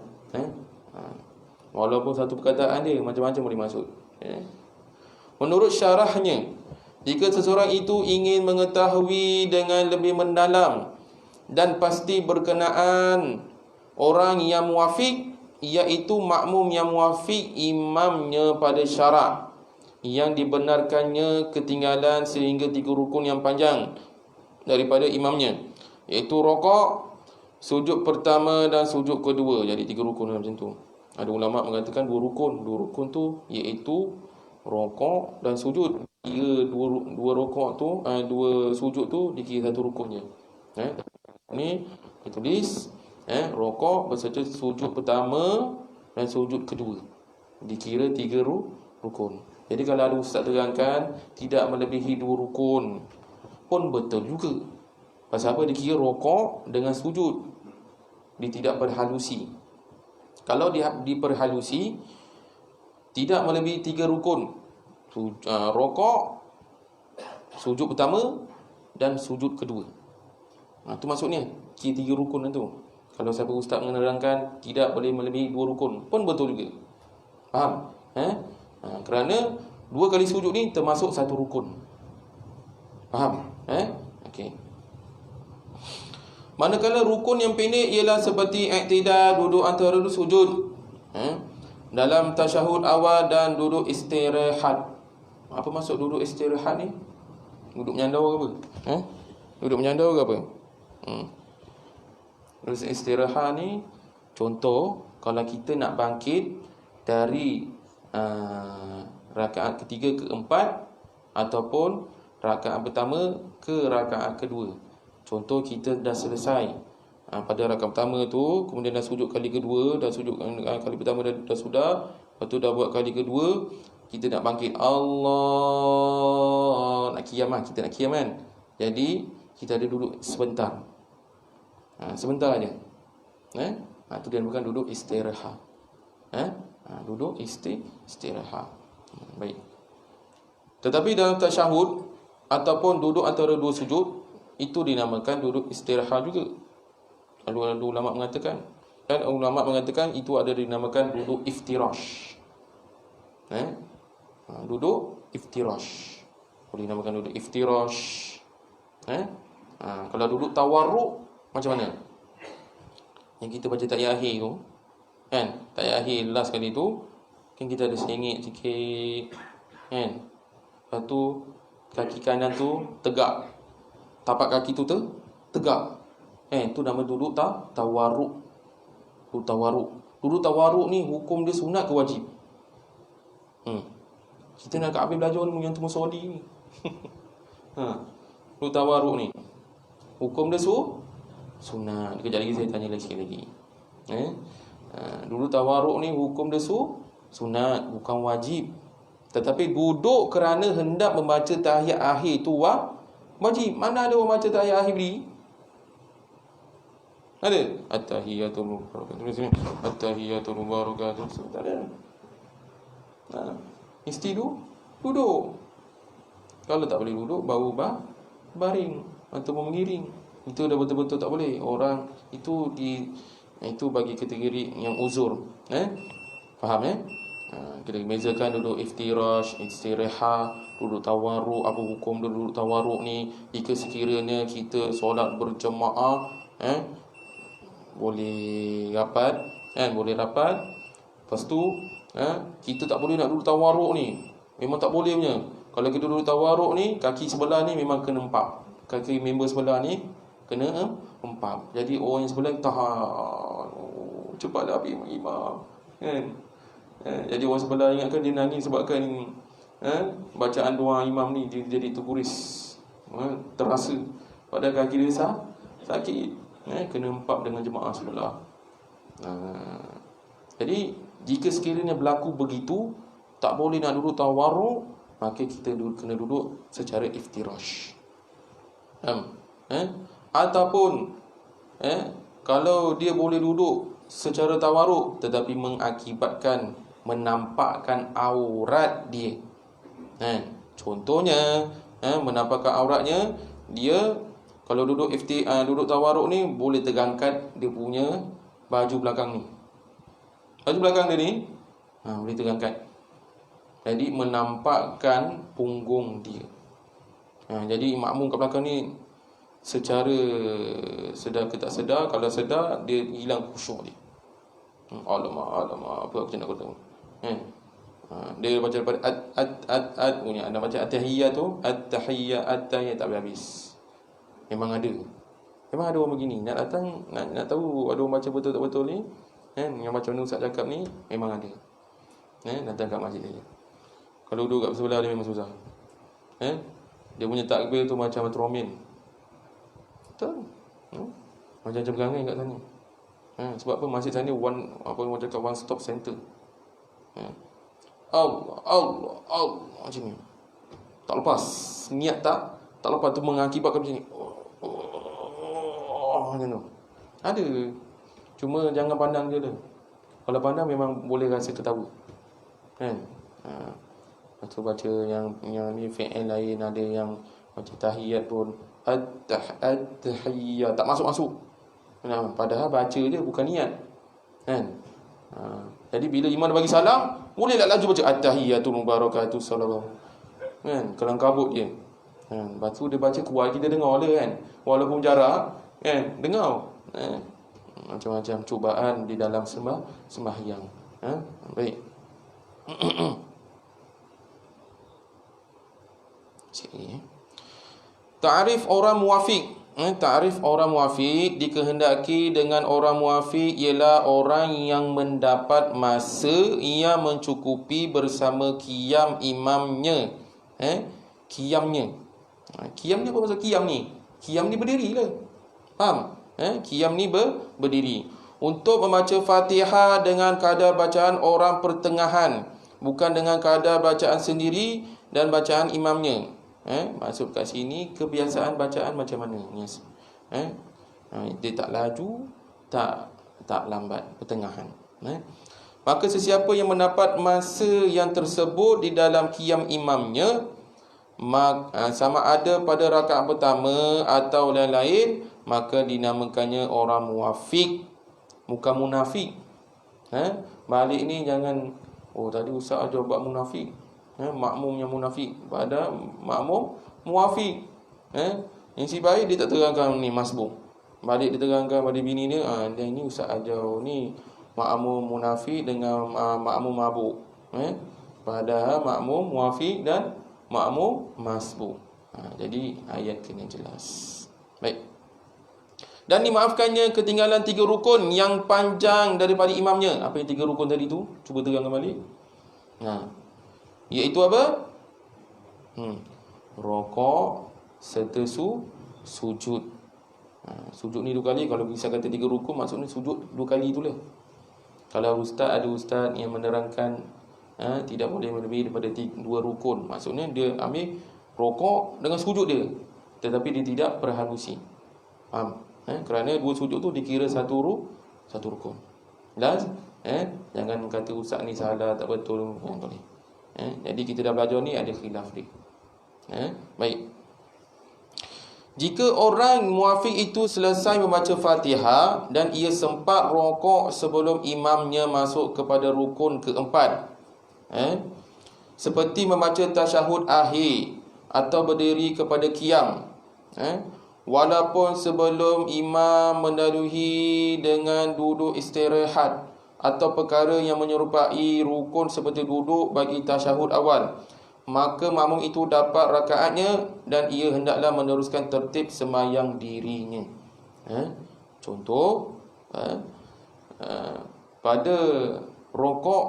Walaupun satu perkataan dia macam-macam boleh masuk. Menurut syarahnya, jika seseorang itu ingin mengetahui dengan lebih mendalam dan pasti berkenaan orang yang muwafiq, iaitu makmum yang muwafiq imamnya pada syarak yang dibenarkannya ketinggalan sehingga 3 rukun yang panjang daripada imamnya, iaitu rokok, sujud pertama dan sujud kedua. Jadi 3 rukun macam tu. Ada ulama mengatakan 2 rukun. 2 rukun tu iaitu rokok dan sujud. Dua rokok tu, 2 sujud tu dikira 1 rukunnya. Ni ditulis rokok berserta sujud pertama dan sujud kedua dikira 3 rukun. Jadi kalau ada ustaz terangkan tidak melebihi 2 rukun pun betul juga. Pasal apa? Dikira rokok dengan sujud. Dia tidak perhalusi. Kalau dia diperhalusi, tidak melebihi 3 rukun. Rokok, sujud pertama dan sujud kedua. Itu maksudnya kira 3 rukun itu. Kalau siapa ustaz menerangkan tidak boleh melebihi 2 rukun pun betul juga. Faham? Kerana 2 kali sujud ni termasuk 1 rukun. Faham? Okey. Manakala rukun yang pendek ialah seperti i'tidal, duduk antara sujud, dalam tasyahud awal dan duduk istirahat. Apa maksud duduk istirahat ni? Duduk menyandar ke apa? Duduk menyandar ke apa? Duduk istirahat ni, contoh kalau kita nak bangkit dari rakaat ketiga ke 4 ataupun rakaat pertama ke rakaat kedua. Contoh kita dah selesai pada rakaat pertama tu, kemudian dah sujud kali kedua, dah sujud kali pertama dah sudah, lepas tu dah buat kali kedua, kita nak bangkit, Allah, nak qiyam lah, kita nak qiyam kan. Jadi kita ada duduk sebentar, sebentar aja. Itu dia bukan duduk istirahat. Duduk istirahat. Baik. Tetapi dalam tasyahud ataupun duduk antara 2 sujud, itu dinamakan duduk istirahat juga. Ada ulama mengatakan, dan ulama mengatakan itu ada dinamakan duduk iftirash. Duduk iftirash. Boleh dinamakan duduk iftirash. Kalau duduk tawarruk macam mana? Yang kita baca tahyah akhir tu, kan? Tahyah akhir last kali tu, kan kita ada sengit sikit, kan? Lepas tu kaki kanan tu tegak. Tapak kaki tu tegak. Tu nama duduk tawarruk. Duduk tawarruk. Duduk tawarruk ni hukum dia sunat ke wajib? Kita nak kat habis belajar ni yang temu sodi ni. Duduk tawarruk ni hukum dia sunat. Kejap lagi saya tanya lagi sekali lagi. Duduk tawarruk ni hukum dia sunat, bukan wajib. Tetapi duduk kerana hendak membaca tahiyat akhir tu wajib. Mana ada orang baca tahiyat akhir berdiri? Ada? At-tahiyatul mubarakatuh. At-tahiyatul mubarakatuh. Tak ada. Mesti duduk. Kalau tak boleh duduk, baru baring ataupun mengiring. Itu dah betul-betul tak boleh. Orang itu bagi kategori yang uzur. Faham kita bezakan duduk iftirash, istirahat, duduk tawarruk. Apa hukum duduk tawarruk ni? Jika sekiranya kita solat berjemaah, boleh rapat, boleh rapat. Lepas tu kita tak boleh nak duduk tawarruk ni. Memang tak boleh punya. Kalau kita duduk tawarruk ni, kaki sebelah ni memang kena empap. Kaki member sebelah ni kena empap. Jadi orang yang sebelah tahan, cepatlah habis imam, kan? Jadi orang sebelah ingatkan dia nangis sebabkan bacaan doa imam ni dia jadi terguris, terasa. Padahal kaki dia sakit, kena empap dengan jemaah sebelah. Jadi jika sekiranya berlaku begitu, tak boleh nak duduk tawarruk, maka kita kena duduk secara iftirash. Ataupun kalau dia boleh duduk secara tawarruk tetapi mengakibatkan menampakkan aurat dia. Contohnya menampakkan auratnya, dia kalau duduk duduk tawarruk ni boleh terangkat dia punya baju belakang ni. Baju belakang dia ni boleh terangkat. Jadi menampakkan punggung dia. Jadi makmum kat belakang ni secara sedar ke tak sedar, kalau sedar dia hilang khusyuk dia. Alamak apa aku nak kata. Dia baca daripada at punya, anda baca at-tahiyyah tu, at-tahiyyah tak habis. Memang ada orang begini. Nak datang nak tahu ada orang baca betul tak betul ni, yang macam mana Ustaz cakap ni, memang ada. Datang kat masjid saja. Kalau duduk kat sebelah dia memang susah. Dia punya takbir tu macam metromin. Betul? Macam pegangan kat sana. Sebab apa? Masjid sana orang cakap one stop center. Allah macam ni. Tak lepas. Niat tak lepas tu mengakibatkan macam ni. Macam tu. Ada. Cuma jangan pandang je lah. Kalau pandang memang boleh rasa ketawa. Lepas tu baca yang ni fi'il lain, ada yang baca tahiyat pun at-tahiyyah tak masuk-masuk. Padahal baca je bukan niat. Jadi bila imam bagi salam, bolehlah laju baca at-tahiyyatul mubarakatuh sallallahu. Kelang kabut je. Lepas tu dia baca kuat, kita dengar lah kan. Walaupun jarak, dengar. Macam-macam cubaan di dalam sembahyang. Baik. Ta'rif orang muwafiq. Ta'rif orang muwafiq, dikehendaki dengan orang muwafiq ialah orang yang mendapat masa ia mencukupi bersama qiyam imamnya. Qiyamnya. Qiyam ni apa maksud qiyam ni? Qiyam ni berdiri lah. Faham? Qiyam ni berdiri. Untuk membaca Fatihah dengan kadar bacaan orang pertengahan, bukan dengan kadar bacaan sendiri dan bacaan imamnya. Maksud kat sini kebiasaan bacaan macam mana? Yes. Dia tak laju, tak lambat, pertengahan. Maka sesiapa yang mendapat masa yang tersebut di dalam qiyam imamnya, sama ada pada rakaat pertama atau lain-lain, maka dinamakannya orang muwafiq, bukan munafik. Balik ni jangan, tadi Ustaz ajar buat munafik, makmum yang munafik, pada makmum muwafiq. Yang si baik dia tak terangkan ni masbuk, balik dia terangkan pada bini dia, dia ni Ustaz ajar ni makmum munafik dengan makmum mabuk. Padahal makmum muwafiq dan makmum masbuk. Jadi ayat kena jelas. Baik. Dan dimaafkannya ketinggalan 3 rukun yang panjang daripada imamnya. Apa yang 3 rukun tadi tu? Cuba terangkan balik. Iaitu apa? Rokok serta sujud. Sujud ni 2 kali. Kalau bisa kata 3 rukun, maksudnya sujud 2 kali itulah. Kalau ada ustaz yang menerangkan tidak boleh lebih daripada 2 rukun, maksudnya dia ambil rokok dengan sujud dia, tetapi dia tidak perhalusi. Faham? Kerana 2 sujud tu dikira satu rukun. Jelas? Jangan kata ustaz ni salah, tak betul. Boleh. Jadi kita dah belajar ni ada khilaf dia. Baik. Jika orang muafiq itu selesai membaca Fatihah dan ia sempat rokok sebelum imamnya masuk kepada rukun keempat, seperti membaca tasyahud akhir atau berdiri kepada qiyam, walaupun sebelum imam mendahului dengan duduk istirahat atau perkara yang menyerupai rukun seperti duduk bagi tasyahud awal, maka makmum itu dapat rakaatnya dan ia hendaklah meneruskan tertib sembahyang dirinya. Contoh, pada rokok,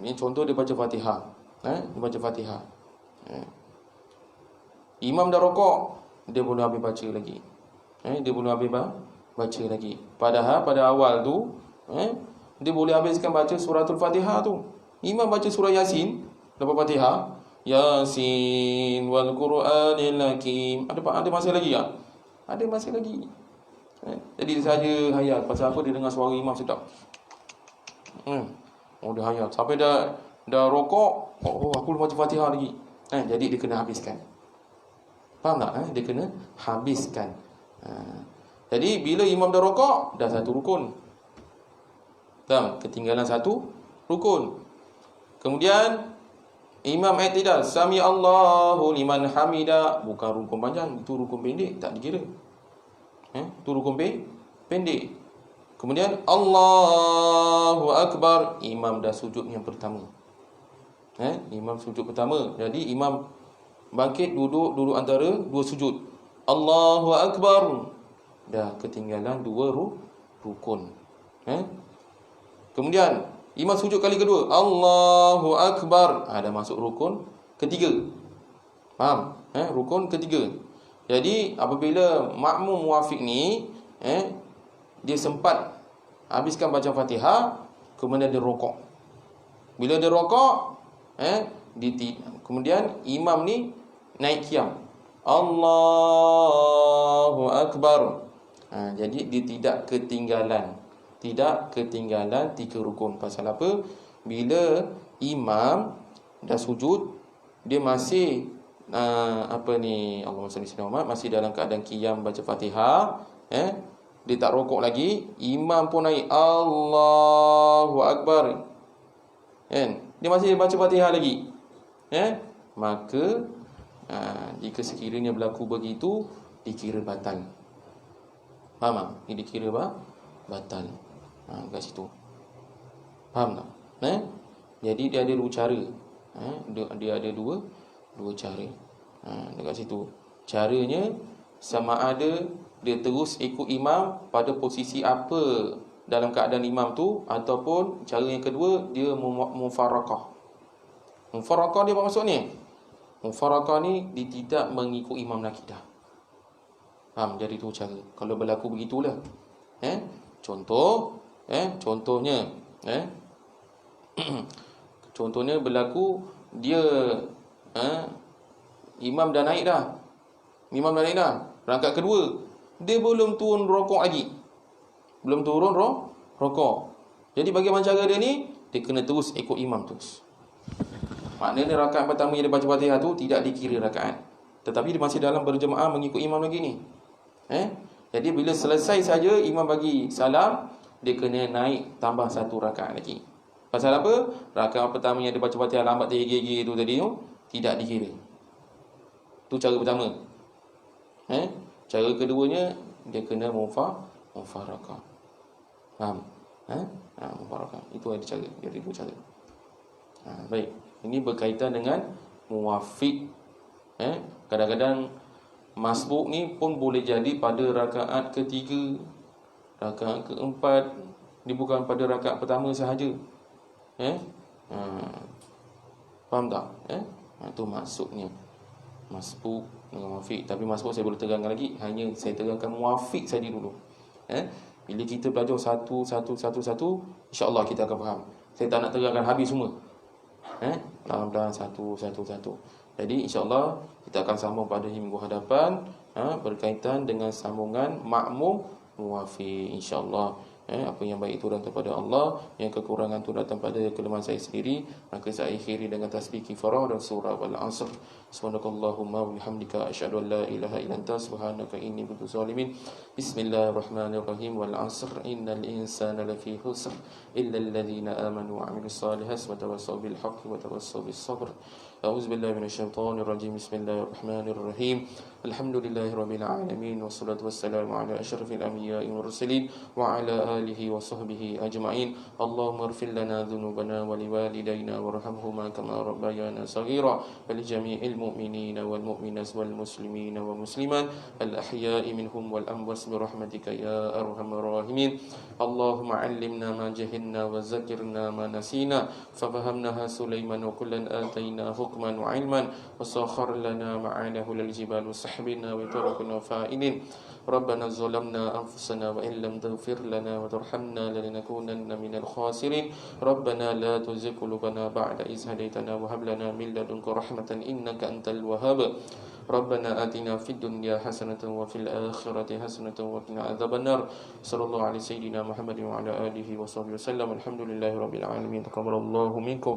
ini contoh dia baca Fatihah. Dia baca Fatihah. Imam dah rokok, dia boleh habis baca lagi. Dia boleh habis baca lagi. Padahal pada awal tu, dia boleh habiskan baca suratul Fatihah tu. Imam baca surah Yasin lepas Fatihah, Yasin wal Qur'anil Hakim. Ada masih lagi tak? Ada masih lagi. Jadi saja hayal. Pasal apa? Dia dengar suara imam sedap. Dia hayal. Sampai dah rokok, aku belum baca Fatihah lagi. Jadi dia kena habiskan. Faham tak? Dia kena habiskan. Jadi bila imam dah rokok, dah 1 rukun. Faham? Ketinggalan 1 rukun. Kemudian imam i'tidal, sami Allahu liman hamida, bukan rukun panjang, itu rukun pendek, tak dikira. Itu rukun pendek. Kemudian Allahu akbar, imam dah sujud yang pertama. Imam sujud pertama. Jadi imam bangkit duduk antara 2 sujud. Allahu akbar, dah ketinggalan 2 rukun. Kemudian imam sujud kali kedua, Allahu akbar, dah masuk rukun ketiga. Faham? Rukun ketiga. Jadi apabila makmum muafiq ni dia sempat habiskan baca Fatihah, kemudian dia rokok. Bila dia rokok, kemudian imam ni naik qiyam, Allahu akbar. Jadi dia tidak ketinggalan 3 rukun. Pasal apa? Bila imam dah sujud, dia masih Allahumma salli ala Muhammad, masih dalam keadaan qiyam baca Fatihah, dia tak rokok lagi, imam pun naik Allahu akbar, dia masih baca Fatihah lagi, maka jika sekiranya berlaku begitu, dikira batal. Faham tak? Ini dikira batal. Kat situ. Faham tak? Jadi dia ada 2 cara. Dia ada dua cara. Dekat situ. Caranya sama ada dia terus ikut imam pada posisi apa dalam keadaan imam tu, ataupun cara yang kedua dia mufarakah. Mufarakah dia apa maksud ni? Mufarakah ni dia tidak mengikut imam lagi dah. Faham? Jadi tu cara. Kalau berlaku begitulah. Contohnya berlaku dia imam dah naik dah. Rakaat kedua dia belum turun rokok lagi. Rokok. Jadi bagaimana cara dia ni? Dia kena terus ikut imam terus. Maknanya rakaat pertama yang dia baca Fatihah tu tidak dikira rakaat, tetapi dia masih dalam berjemaah mengikut imam lagi ni. Jadi bila selesai saja imam bagi salam, dia kena naik tambah 1 rakaat lagi. Pasal apa? Rakaat pertama yang dia baca Fatihah lambat tergigit tu tadi tu tidak dikira. Tu cara pertama. Cara keduanya dia kena mufarakah. Faham? Mufarakah. Itu ada cara. Jadi 2 cara. Baik. Ini berkaitan dengan muwafiq Kadang-kadang masbuk ni pun boleh jadi pada rakaat ketiga, rakaat keempat, dia bukan pada rakaat pertama sahaja. Ha, faham tak? Itu maksudnya masbuk dengan muafiq. Tapi masbuk saya boleh terangkan lagi, hanya saya terangkan muafiq saja dulu. Bila kita belajar satu, insya-Allah kita akan faham. Saya tak nak terangkan habis semua. Dalam satu. Jadi insya-Allah kita akan sambung pada minggu hadapan, berkaitan dengan sambungan makmum muafiq insya-Allah. Apa yang baik itu datang daripada Allah, yang kekurangan itu datang pada kelemahan saya sendiri. Maka saya akhiri dengan tasbih kifarah dan surah Al-Asr. Subhanakallahumma wa bihamdika asyhadu an la ilaha illa anta subhanaka inni kuntu zalimin. Bismillahirrahmanirrahim. Wal 'asr innal insana lafi khusr illa alladhina amanu wa 'amilus solihati wa tawassaw bil haqqi wa tawassaw bis sabr. A'udzu billahi minasyaitonir rajim. Bismillahirrahmanirrahim. Alhamdulillahirabbil alamin wassalatu wassalamu ala asyrafil anbiya'i wal mursalin wa ala alihi wa sahbihi ajma'in. Allahumma ighfir lana dhunubana wa liwalidayna warhamhuma kama rabbayana shaghira wa li jami'il mu'minina wal mu'minat wal muslimina wa muslimat al ahya'i minhum wal amwat bi rahmatika ya arhamar rahimin. Allahumma 'allimna ma jahilna wa zakkirna ma nasina fafahamnaha Sulaiman wa kullan atayna hukman wa 'ilman wa sakhkhar lana ma'anahu lil jibali sahbina wa tarakna fa'ilin. ربنا ظلمنا أنفسنا وإن لم تغفر لنا وترحمنا لنكونن من الخاسرين. ربنا لا تزغ قلوبنا بعد إذ هديتنا وهب لنا من لدنك رحمة إنك أنت الوهاب. ربنا آتنا في الدنيا حسنة وفي الآخرة حسنة وقنا عذاب النار. صلى الله على سيدنا محمد وعلى آله وصحبه وسلم. الحمد لله رب العالمين. تقبل الله منكم.